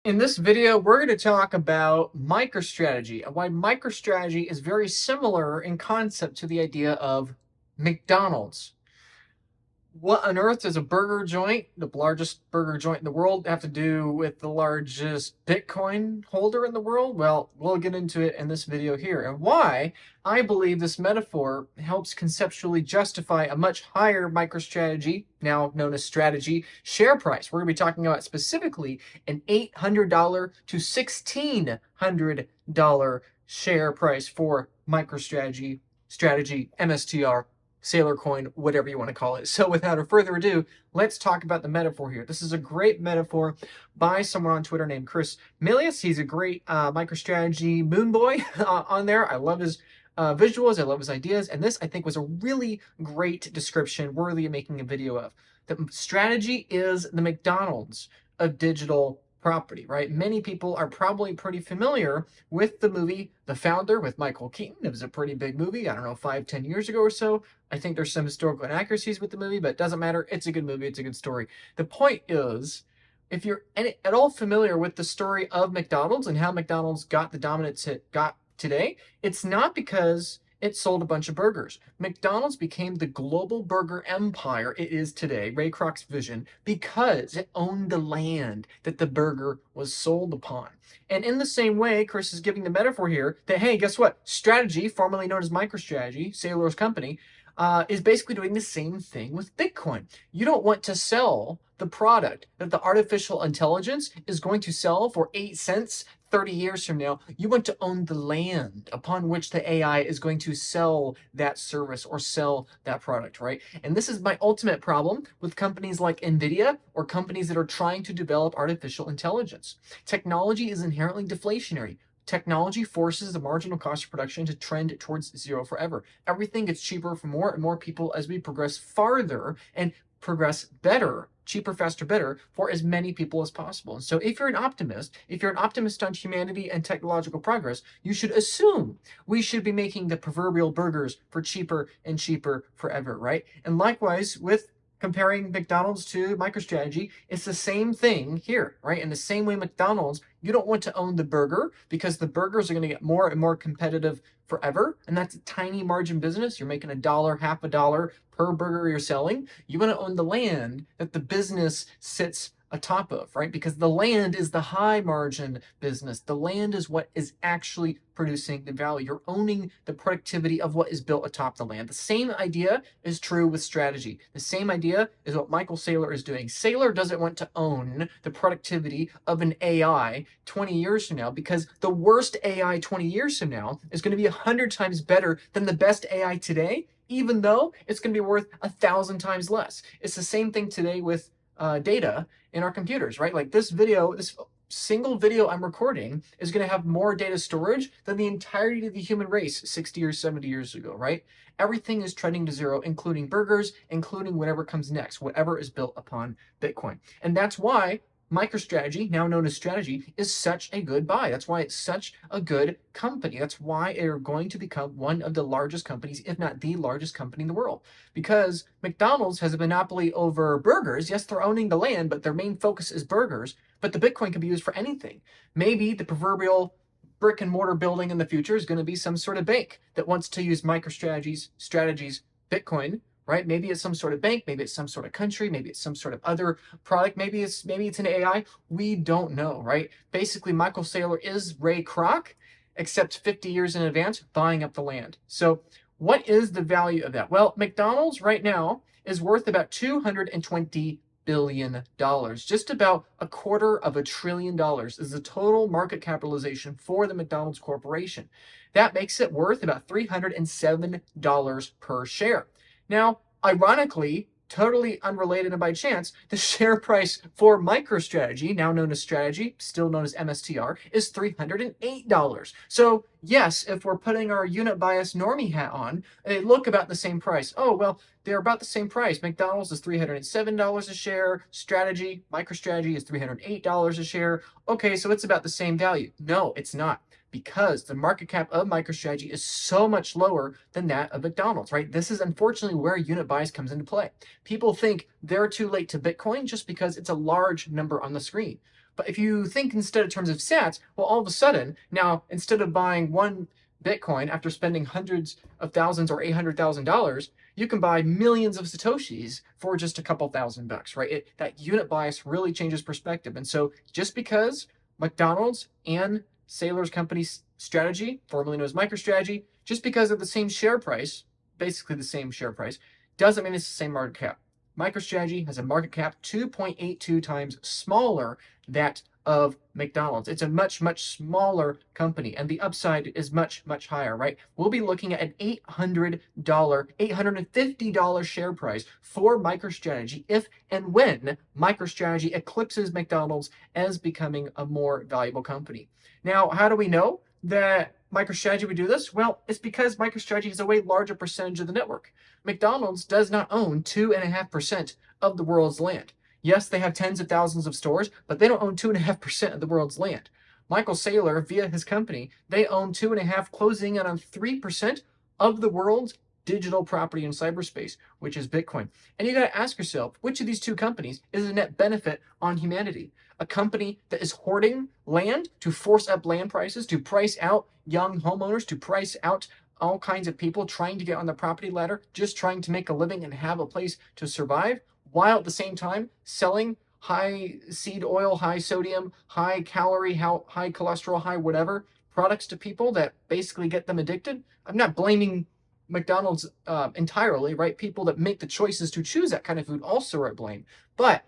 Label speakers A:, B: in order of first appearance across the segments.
A: In this video, we're going to talk about MicroStrategy and why MicroStrategy is very similar in concept to the idea of McDonald's. What on earth does a burger joint, the largest burger joint in the world, have to do with the largest Bitcoin holder in the world? Well, we'll get into it in this video here, and why I believe this metaphor helps conceptually justify a much higher MicroStrategy, now known as strategy, share price. We're going to be talking about specifically an $800 to $1,600 share price for MicroStrategy, strategy, MSTR, SAYLOR coin, whatever you want to call it. So without further ado, let's talk about the metaphor here. This is a great metaphor by someone on Twitter named Chris Milius. He's a great MicroStrategy moon boy on there. I love his visuals. I love his ideas. And this, I think, was a really great description worthy of making a video of. The strategy is the McDonald's of digital property, right? Many people are probably pretty familiar with the movie The Founder with Michael Keaton. It was a pretty big movie, I don't know, 5-10 years ago or so. I think there's some historical inaccuracies with the movie, but it doesn't matter. It's a good movie. It's a good story. The point is, if you're at all familiar with the story of McDonald's and how McDonald's got the dominance it got today, it's not because it sold a bunch of burgers. McDonald's became the global burger empire it is today, Ray Kroc's vision, because it owned the land that the burger was sold upon. And in the same way, Chris is giving the metaphor here that, hey, guess what? Strategy, formerly known as MicroStrategy, SAYLOR's company, is basically doing the same thing with Bitcoin. You don't want to sell the product that the artificial intelligence is going to sell for 8 cents 30 years from now. You want to own the land upon which the AI is going to sell that service or sell that product, right? And this is my ultimate problem with companies like NVIDIA or companies that are trying to develop artificial intelligence. Technology is inherently deflationary. Technology forces the marginal cost of production to trend towards zero forever. Everything gets cheaper for more and more people as we progress farther and progress better, cheaper, faster, better for as many people as possible. And so if you're an optimist, if you're an optimist on humanity and technological progress, you should assume we should be making the proverbial burgers for cheaper and cheaper forever, right? And likewise with comparing McDonald's to MicroStrategy, it's the same thing here, right? In the same way McDonald's, you don't want to own the burger because the burgers are going to get more and more competitive forever. And that's a tiny margin business. You're making $1, half a dollar per burger you're selling. You want to own the land that the business sits atop of, right? Because the land is the high margin business. The land is what is actually producing the value. You're owning the productivity of what is built atop the land. The same idea is true with strategy. The same idea is what Michael Saylor is doing. Saylor doesn't want to own the productivity of an AI 20 years from now because the worst AI 20 years from now is going to be 100 times better than the best AI today, even though it's going to be worth 1,000 times less. It's the same thing today with data in our computers, right? Like this video, this single video I'm recording is going to have more data storage than the entirety of the human race 60 or 70 years ago, right? Everything is trending to zero, including burgers, including whatever comes next, whatever is built upon Bitcoin. And that's why MicroStrategy, now known as Strategy, is such a good buy. That's why it's such a good company. That's why they're going to become one of the largest companies, if not the largest company in the world. Because McDonald's has a monopoly over burgers. Yes, they're owning the land, but their main focus is burgers. But the Bitcoin can be used for anything. Maybe the proverbial brick and mortar building in the future is going to be some sort of bank that wants to use MicroStrategy's Bitcoin, right? Maybe it's some sort of bank, maybe it's some sort of country, maybe it's some sort of other product, maybe it's an AI. We don't know, right? Basically, Michael Saylor is Ray Kroc, except 50 years in advance, buying up the land. So what is the value of that? Well, McDonald's right now is worth about $220 billion. Just about $250 billion is the total market capitalization for the McDonald's Corporation. That makes it worth about $307 per share. Now, ironically, totally unrelated and by chance, the share price for MicroStrategy, now known as Strategy, still known as MSTR, is $308. So yes, if we're putting our unit bias normie hat on, they look about the same price. Oh, well, they're about the same price. McDonald's is $307 a share. Strategy, MicroStrategy is $308 a share. Okay, so it's about the same value. No, it's not, because the market cap of MicroStrategy is so much lower than that of McDonald's, right? This is unfortunately where unit bias comes into play. People think they're too late to Bitcoin just because it's a large number on the screen. But if you think instead in terms of sats, well, all of a sudden, now instead of buying one Bitcoin after spending hundreds of thousands or $800,000, you can buy millions of Satoshis for just a couple $1,000, right? That unit bias really changes perspective. And so just because McDonald's and SAYLOR's company's strategy, formerly known as MicroStrategy, just because of the same share price, basically the same share price, doesn't mean it's the same market cap. MicroStrategy has a market cap 2.82 times smaller that of McDonald's. It's a much, much smaller company, and the upside is much, much higher, right? We'll be looking at an $850 share price for MicroStrategy if and when MicroStrategy eclipses McDonald's as becoming a more valuable company. Now, how do we know that MicroStrategy would do this? Well, it's because MicroStrategy has a way larger percentage of the network. McDonald's does not own 2.5% of the world's land. Yes, they have tens of thousands of stores, but they don't own 2.5% of the world's land. Michael Saylor, via his company, they own 2.5%, closing in on 3% of the world's digital property in cyberspace, which is Bitcoin. And you got to ask yourself, which of these two companies is a net benefit on humanity? A company that is hoarding land to force up land prices, to price out young homeowners, to price out all kinds of people trying to get on the property ladder, just trying to make a living and have a place to survive, while at the same time selling high seed oil, high sodium, high calorie, high cholesterol, high whatever products to people that basically get them addicted. I'm not blaming McDonald's entirely, right? People that make the choices to choose that kind of food also are at blame. But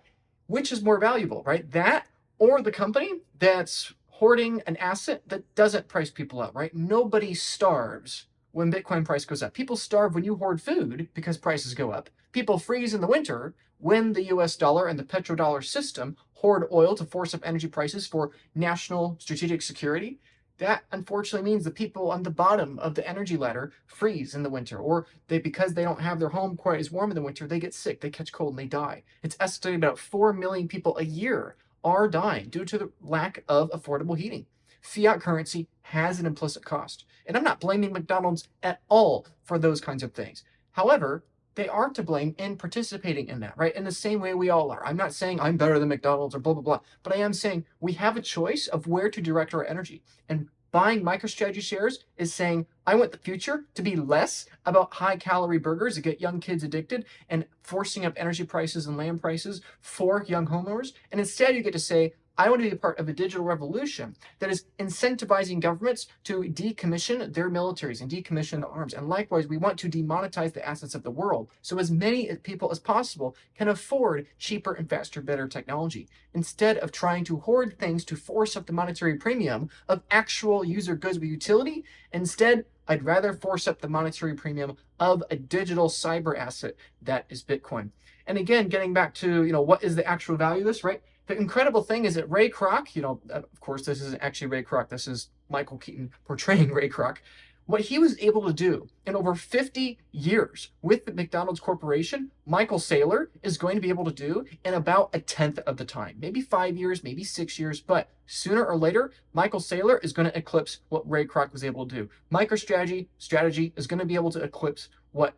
A: which is more valuable, right? That or the company that's hoarding an asset that doesn't price people out, right? Nobody starves when Bitcoin price goes up. People starve when you hoard food because prices go up. People freeze in the winter when the US dollar and the petrodollar system hoard oil to force up energy prices for national strategic security. That unfortunately means the people on the bottom of the energy ladder freeze in the winter, or because they don't have their home quite as warm in the winter, they get sick, they catch cold, and they die. It's estimated about 4 million people a year are dying due to the lack of affordable heating. Fiat currency has an implicit cost. And I'm not blaming McDonald's at all for those kinds of things. However, they are to blame in participating in that, right? In the same way we all are. I'm not saying I'm better than McDonald's or blah, blah, blah, but I am saying we have a choice of where to direct our energy. And buying MicroStrategy shares is saying, I want the future to be less about high calorie burgers that get young kids addicted and forcing up energy prices and land prices for young homeowners. And instead you get to say, I want to be a part of a digital revolution that is incentivizing governments to decommission their militaries and decommission the arms. And likewise, we want to demonetize the assets of the world so as many people as possible can afford cheaper and faster, better technology, instead of trying to hoard things to force up the monetary premium of actual user goods with utility. Instead, I'd rather force up the monetary premium of a digital cyber asset that is Bitcoin. And again, getting back to, what is the actual value of this, right? The incredible thing is that Ray Kroc, of course, this isn't actually Ray Kroc. This is Michael Keaton portraying Ray Kroc. What he was able to do in over 50 years with the McDonald's Corporation, Michael Saylor is going to be able to do in about a tenth of the time. Maybe 5 years, maybe 6 years, but sooner or later, Michael Saylor is going to eclipse what Ray Kroc was able to do. MicroStrategy is going to be able to eclipse what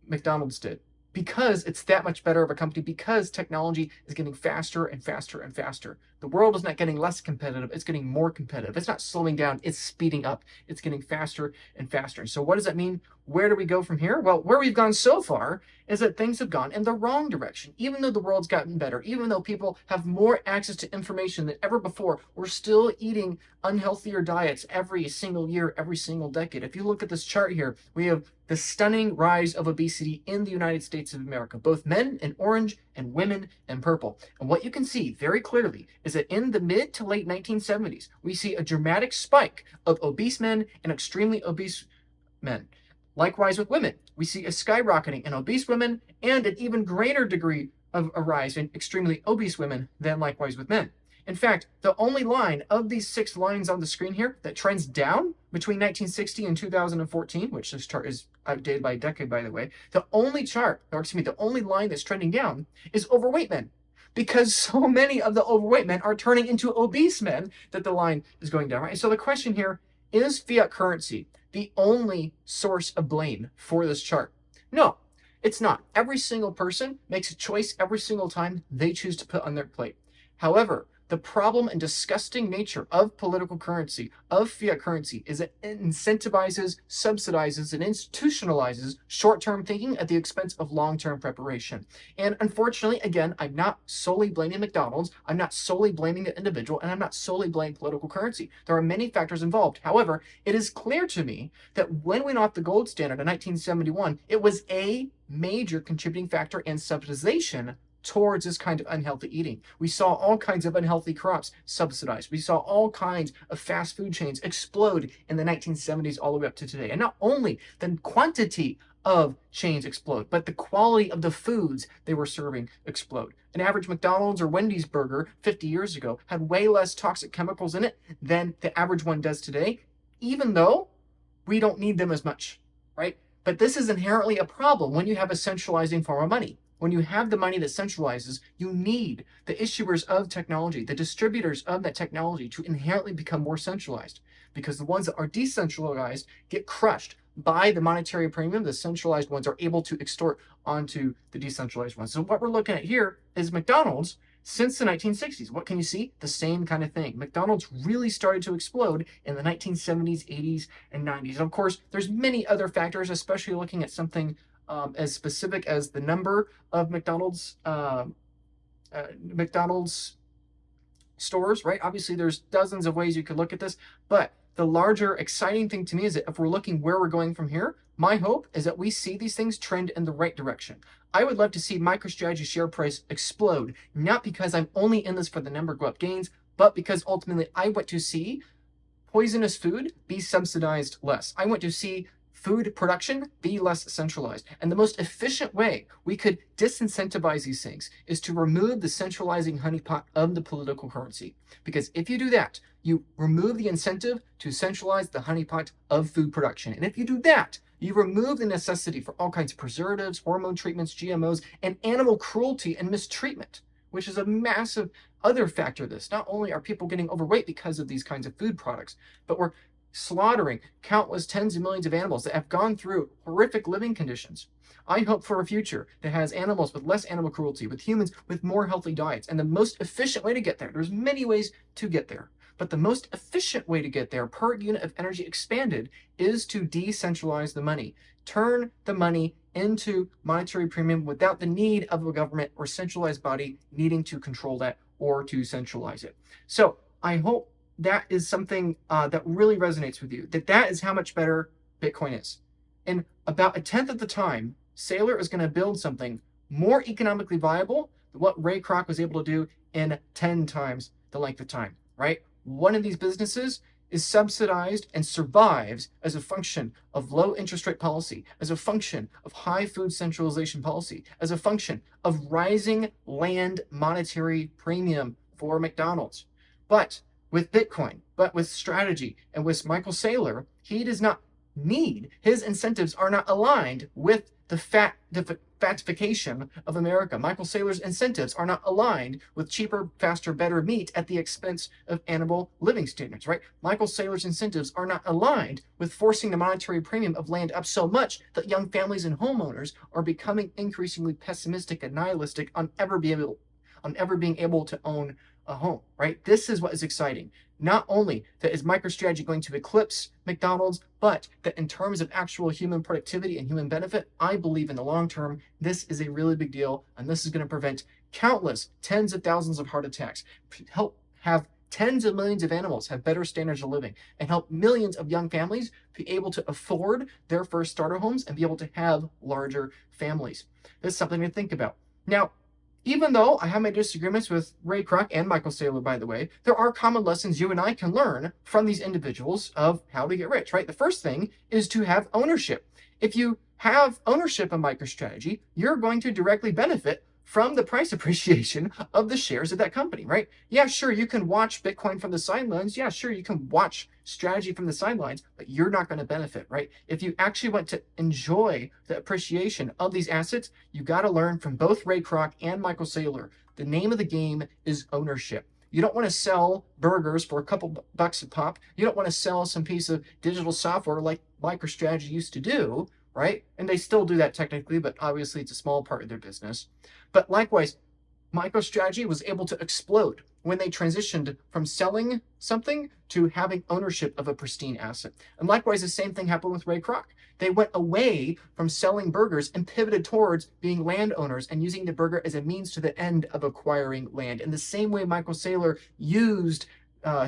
A: McDonald's did, because it's that much better of a company, because technology is getting faster and faster and faster. The world is not getting less competitive, it's getting more competitive. It's not slowing down, it's speeding up. It's getting faster and faster. And so what does that mean? Where do we go from here? Well, where we've gone so far is that things have gone in the wrong direction. Even though the world's gotten better, even though people have more access to information than ever before, we're still eating unhealthier diets every single year, every single decade. If you look at this chart here, we have the stunning rise of obesity in the United States of America, both men in orange and women in purple. And what you can see very clearly is that in the mid to late 1970s, we see a dramatic spike of obese men and extremely obese men. Likewise with women, we see a skyrocketing in obese women and an even greater degree of a rise in extremely obese women than likewise with men. In fact, the only line of these 6 lines on the screen here that trends down between 1960 and 2014, which this chart is outdated by a decade, by the way, the only line that's trending down is overweight men, because so many of the overweight men are turning into obese men that the line is going down, right? So the question here, is fiat currency the only source of blame for this chart? No, it's not. Every single person makes a choice every single time they choose to put on their plate. However, The problem and disgusting nature of political currency, of fiat currency, is it incentivizes, subsidizes, and institutionalizes short-term thinking at the expense of long-term preparation. And unfortunately, again, I'm not solely blaming McDonald's, I'm not solely blaming the individual, and I'm not solely blaming political currency. There are many factors involved. However, it is clear to me that when we went off the gold standard in 1971, it was a major contributing factor in subsidization towards this kind of unhealthy eating. We saw all kinds of unhealthy crops subsidized. We saw all kinds of fast food chains explode in the 1970s all the way up to today. And not only the quantity of chains explode, but the quality of the foods they were serving explode. An average McDonald's or Wendy's burger 50 years ago had way less toxic chemicals in it than the average one does today, even though we don't need them as much, right? But this is inherently a problem when you have a centralizing form of money. When you have the money that centralizes, you need the issuers of technology, the distributors of that technology to inherently become more centralized, because the ones that are decentralized get crushed by the monetary premium. The centralized ones are able to extort onto the decentralized ones. So what we're looking at here is McDonald's since the 1960s. What can you see? The same kind of thing. McDonald's really started to explode in the 1970s, 80s, and 90s. And of course, there's many other factors, especially looking at something as specific as the number of McDonald's stores, right? Obviously, there's dozens of ways you could look at this, but the larger exciting thing to me is that if we're looking where we're going from here, my hope is that we see these things trend in the right direction. I would love to see MicroStrategy share price explode, not because I'm only in this for the number go up gains, but because ultimately I want to see poisonous food be subsidized less. I want to see food production be less centralized. And the most efficient way we could disincentivize these things is to remove the centralizing honeypot of the political currency. Because if you do that, you remove the incentive to centralize the honeypot of food production. And if you do that, you remove the necessity for all kinds of preservatives, hormone treatments, GMOs, and animal cruelty and mistreatment, which is a massive other factor of this. Not only are people getting overweight because of these kinds of food products, but we're slaughtering countless tens of millions of animals that have gone through horrific living conditions. I hope for a future that has animals with less animal cruelty, with humans with more healthy diets. And the most efficient way to get there, there's many ways to get there, but the most efficient way to get there per unit of energy expanded is to decentralize the money. Turn the money into monetary premium without the need of a government or centralized body needing to control that or to centralize it. So I hope that is something that really resonates with you, that is how much better Bitcoin is. In about 1/10 of the time, SAYLOR is going to build something more economically viable than what Ray Kroc was able to do in 10 times the length of time, right? One of these businesses is subsidized and survives as a function of low interest rate policy, as a function of high food centralization policy, as a function of rising land monetary premium for McDonald's. But with Bitcoin, but with strategy and with Michael Saylor, he does not need, his incentives are not aligned with the fatification of America. Michael Saylor's incentives are not aligned with cheaper, faster, better meat at the expense of animal living standards, right? Michael Saylor's incentives are not aligned with forcing the monetary premium of land up so much that young families and homeowners are becoming increasingly pessimistic and nihilistic on ever being able to own a home, right? This is what is exciting. Not only that is MicroStrategy going to eclipse McDonald's, but that in terms of actual human productivity and human benefit, I believe in the long term, this is a really big deal, and this is going to prevent countless tens of thousands of heart attacks, help have tens of millions of animals have better standards of living, and help millions of young families be able to afford their first starter homes and be able to have larger families. This is something to think about. Now, even though I have my disagreements with Ray Kroc and Michael Saylor, by the way, there are common lessons you and I can learn from these individuals of how to get rich, right? The first thing is to have ownership. If you have ownership of MicroStrategy, you're going to directly benefit from the price appreciation of the shares of that company, right? Yeah, sure, you can watch Bitcoin from the sidelines. Yeah, sure, you can watch strategy from the sidelines, but you're not going to benefit, right? If you actually want to enjoy the appreciation of these assets, you got to learn from both Ray Kroc and Michael Saylor. The name of the game is ownership. You don't want to sell burgers for a couple bucks a pop. You don't want to sell some piece of digital software like MicroStrategy used to do, right? And they still do that technically, but obviously it's a small part of their business. But likewise, MicroStrategy was able to explode when they transitioned from selling something to having ownership of a pristine asset. And likewise, the same thing happened with Ray Kroc. They went away from selling burgers and pivoted towards being landowners and using the burger as a means to the end of acquiring land. In the same way Michael Saylor used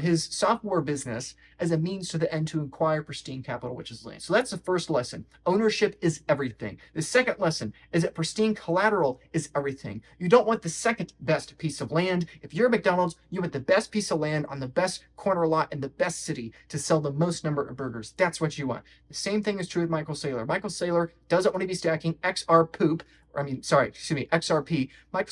A: his software business as a means to the end to acquire pristine capital, which is land. So that's the first lesson. Ownership is everything. The second lesson is that pristine collateral is everything. You don't want the second best piece of land. If you're a McDonald's, you want the best piece of land on the best corner lot in the best city to sell the most number of burgers. That's what you want. The same thing is true with Michael Saylor. Michael Saylor doesn't want to be stacking XRP. Michael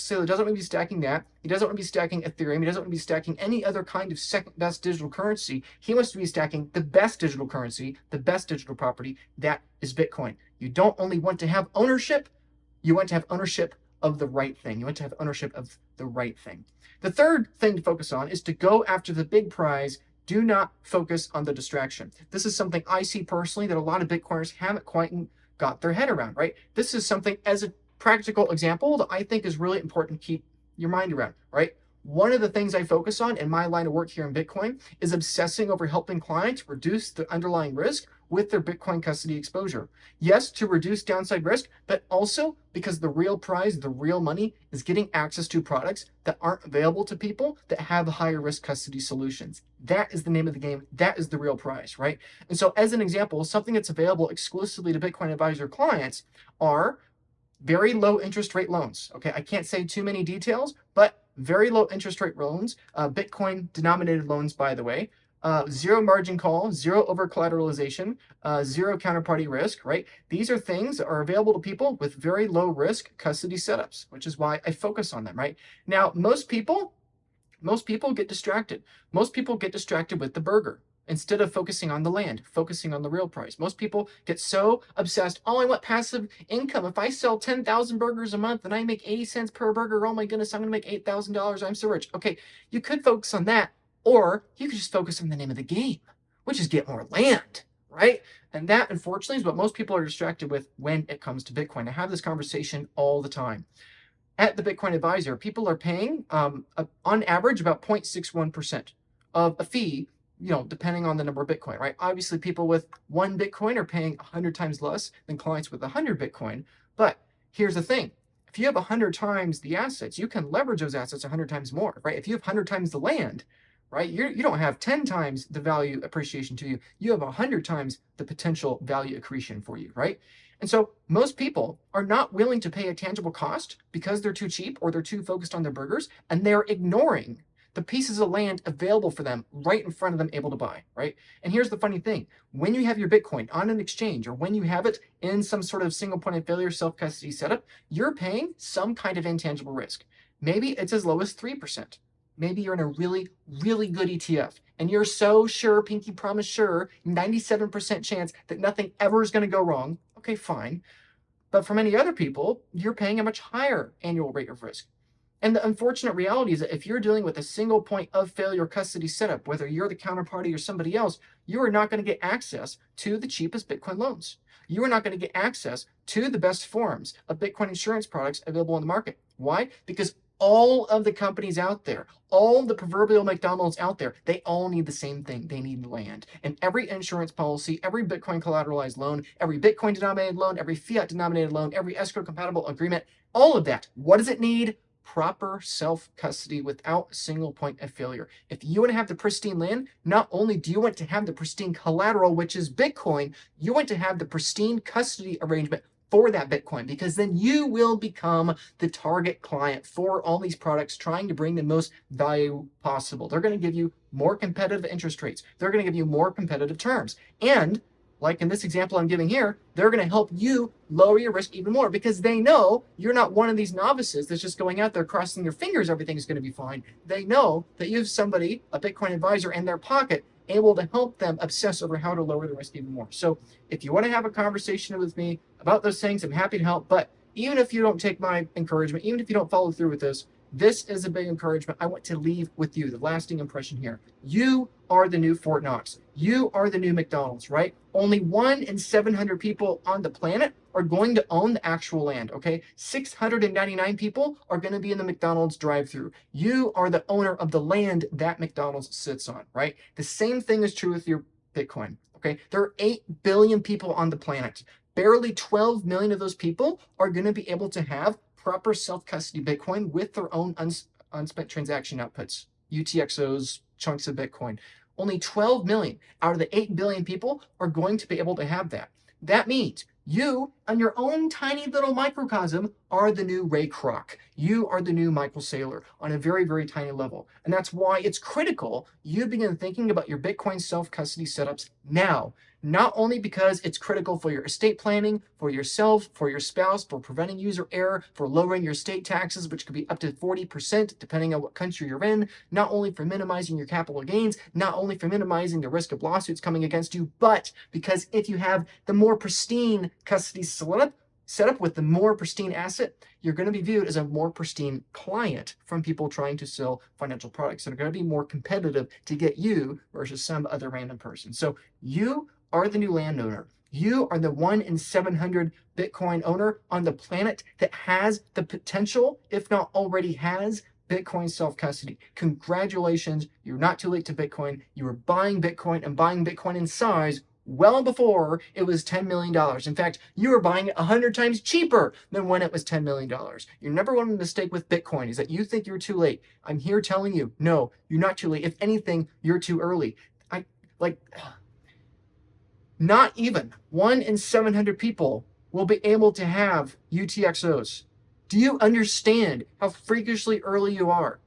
A: Saylor doesn't want to be stacking that. He doesn't want to be stacking Ethereum. He doesn't want to be stacking any other kind of second best digital currency. He wants to be stacking the best digital currency, the best digital property. That is Bitcoin. You don't only want to have ownership, you want to have ownership of the right thing. You want to have ownership of the right thing. The third thing to focus on is to go after the big prize. Do not focus on the distraction. This is something I see personally that a lot of Bitcoiners haven't quite got their head around, right? This is something as a practical example that I think is really important to keep your mind around, right? One of the things I focus on in my line of work here in Bitcoin is obsessing over helping clients reduce the underlying risk with their Bitcoin custody exposure. Yes, to reduce downside risk, but also because the real prize, the real money, is getting access to products that aren't available to people that have higher risk custody solutions. That is the name of the game. That is the real prize, right? And so as an example, something that's available exclusively to Bitcoin Advisor clients are very low interest rate loans. Okay, I can't say too many details, but very low interest rate loans, Bitcoin denominated loans, by the way, zero margin call, zero over collateralization, zero counterparty risk, right? These are things that are available to people with very low risk custody setups, which is why I focus on them, right? Now, most people get distracted. Most people get distracted with the burger instead of focusing on the land, focusing on the real price. Most people get so obsessed, oh, I want passive income. If I sell 10,000 burgers a month and I make 80 cents per burger, oh my goodness, I'm going to make $8,000. I'm so rich. Okay, you could focus on that, or you could just focus on the name of the game, which is get more land, right? And that, unfortunately, is what most people are distracted with when it comes to Bitcoin. I have this conversation all the time. At the Bitcoin Advisor, people are paying, on average, about 0.61% of a fee, depending on the number of Bitcoin, right? Obviously, people with 1 Bitcoin are paying 100 times less than clients with 100 Bitcoin. But here's the thing. If you have 100 times the assets, you can leverage those assets 100 times more, right? If you have 100 times the land, right, you don't have 10 times the value appreciation to you. You have 100 times the potential value accretion for you, right? And so most people are not willing to pay a tangible cost because they're too cheap or they're too focused on their burgers, and they're ignoring the pieces of land available for them right in front of them able to buy, right? And here's the funny thing. When you have your Bitcoin on an exchange or when you have it in some sort of single point of failure self-custody setup, you're paying some kind of intangible risk. Maybe it's as low as 3%. Maybe you're in a really, really good ETF and you're so sure, pinky promise sure, 97% chance that nothing ever is going to go wrong. Okay, fine. But for many other people, you're paying a much higher annual rate of risk. And the unfortunate reality is that if you're dealing with a single point of failure custody setup, whether you're the counterparty or somebody else, you are not going to get access to the cheapest Bitcoin loans. You are not going to get access to the best forms of Bitcoin insurance products available in the market. Why? Because all of the companies out there, all the proverbial McDonald's out there, they all need the same thing. They need land. And every insurance policy, every Bitcoin collateralized loan, every Bitcoin denominated loan, every fiat denominated loan, every escrow compatible agreement, all of that, what does it need? Proper self-custody without a single point of failure. If you want to have the pristine land, not only do you want to have the pristine collateral, which is Bitcoin, you want to have the pristine custody arrangement for that Bitcoin, because then you will become the target client for all these products trying to bring the most value possible. They're going to give you more competitive interest rates. They're going to give you more competitive terms. And like in this example I'm giving here, they're going to help you lower your risk even more because they know you're not one of these novices that's just going out there crossing your fingers, everything's going to be fine. They know that you have somebody, a Bitcoin advisor in their pocket, able to help them obsess over how to lower the risk even more. So if you want to have a conversation with me about those things, I'm happy to help. But even if you don't take my encouragement, even if you don't follow through with this, This is a big encouragement I want to leave with you, the lasting impression here. You are the new Fort Knox. You are the new McDonald's, right? Only 1 in 700 people on the planet are going to own the actual land, okay? 699 people are going to be in the McDonald's drive-thru. You are the owner of the land that McDonald's sits on, right? The same thing is true with your Bitcoin, okay? There are 8 billion people on the planet. Barely 12 million of those people are going to be able to have proper self-custody Bitcoin with their own unspent transaction outputs, UTXOs, chunks of Bitcoin. Only 12 million out of the 8 billion people are going to be able to have that. That means you, on your own tiny little microcosm, are the new Ray Kroc. You are the new Michael Saylor on a very, very tiny level. And that's why it's critical you begin thinking about your Bitcoin self-custody setups now. Not only because it's critical for your estate planning, for yourself, for your spouse, for preventing user error, for lowering your estate taxes, which could be up to 40% depending on what country you're in, not only for minimizing your capital gains, not only for minimizing the risk of lawsuits coming against you, but because if you have the more pristine custody setup with the more pristine asset, you're going to be viewed as a more pristine client from people trying to sell financial products that are going to be more competitive to get you versus some other random person. So you are the new landowner. You are the 1 in 700 Bitcoin owner on the planet that has the potential, if not already has, Bitcoin self-custody. Congratulations, you're not too late to Bitcoin. You were buying Bitcoin and buying Bitcoin in size well before it was $10 million. In fact, you were buying it 100 times cheaper than when it was $10 million. Your number one mistake with Bitcoin is that you think you're too late. I'm here telling you, no, you're not too late. If anything, you're too early. Not even 1 in 700 people will be able to have UTXOs. Do you understand how freakishly early you are?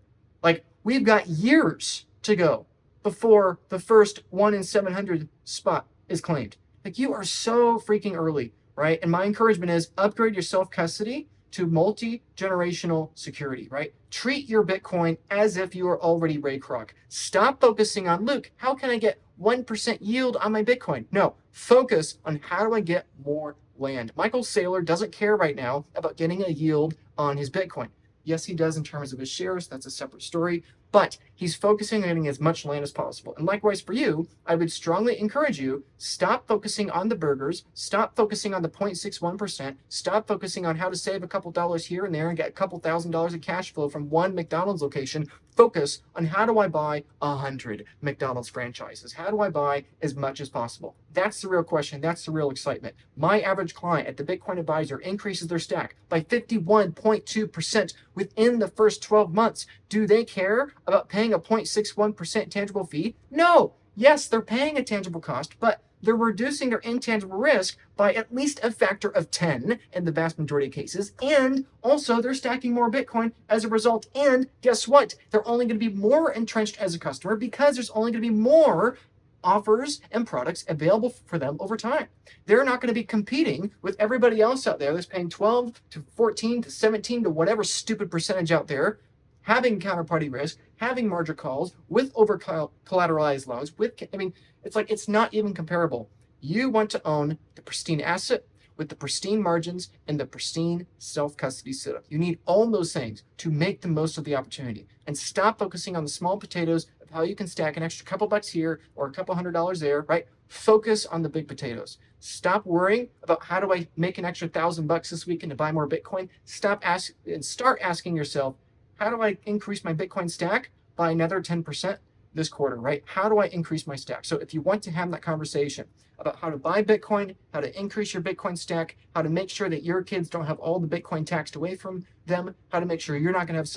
A: We've got years to go before the first 1 in 700 spot is claimed. You are so freaking early, right? And my encouragement is upgrade your self-custody to multi-generational security, right? Treat your Bitcoin as if you are already Ray Kroc. Stop focusing on, Luke, how can I get 1% yield on my Bitcoin? No, focus on how do I get more land. Michael Saylor doesn't care right now about getting a yield on his Bitcoin. Yes, he does in terms of his shares. That's a separate story. But he's focusing on getting as much land as possible. And likewise for you, I would strongly encourage you, stop focusing on the burgers, stop focusing on the 0.61%, stop focusing on how to save a couple dollars here and there and get a couple $1,000s of cash flow from one McDonald's location. Focus on how do I buy 100 McDonald's franchises? How do I buy as much as possible? That's the real question. That's the real excitement. My average client at the Bitcoin Advisor increases their stack by 51.2% within the first 12 months. Do they care about paying a 0.61% tangible fee? No. Yes, they're paying a tangible cost, but they're reducing their intangible risk by at least a factor of 10 in the vast majority of cases. And also they're stacking more Bitcoin as a result. And guess what? They're only going to be more entrenched as a customer because there's only going to be more offers and products available for them over time. They're not going to be competing with everybody else out there that's paying 12 to 14 to 17 to whatever stupid percentage out there, having counterparty risk, having margin calls, with over collateralized loans, it's not even comparable. You want to own the pristine asset with the pristine margins and the pristine self-custody setup. You need all those things to make the most of the opportunity. And stop focusing on the small potatoes of how you can stack an extra couple bucks here or a couple $100s there, right? Focus on the big potatoes. Stop worrying about how do I make an extra $1,000 this weekend to buy more Bitcoin. Start asking yourself, how do I increase my Bitcoin stack by another 10% this quarter, right? How do I increase my stack? So if you want to have that conversation about how to buy Bitcoin, how to increase your Bitcoin stack, how to make sure that your kids don't have all the Bitcoin taxed away from them, how to make sure you're not going to have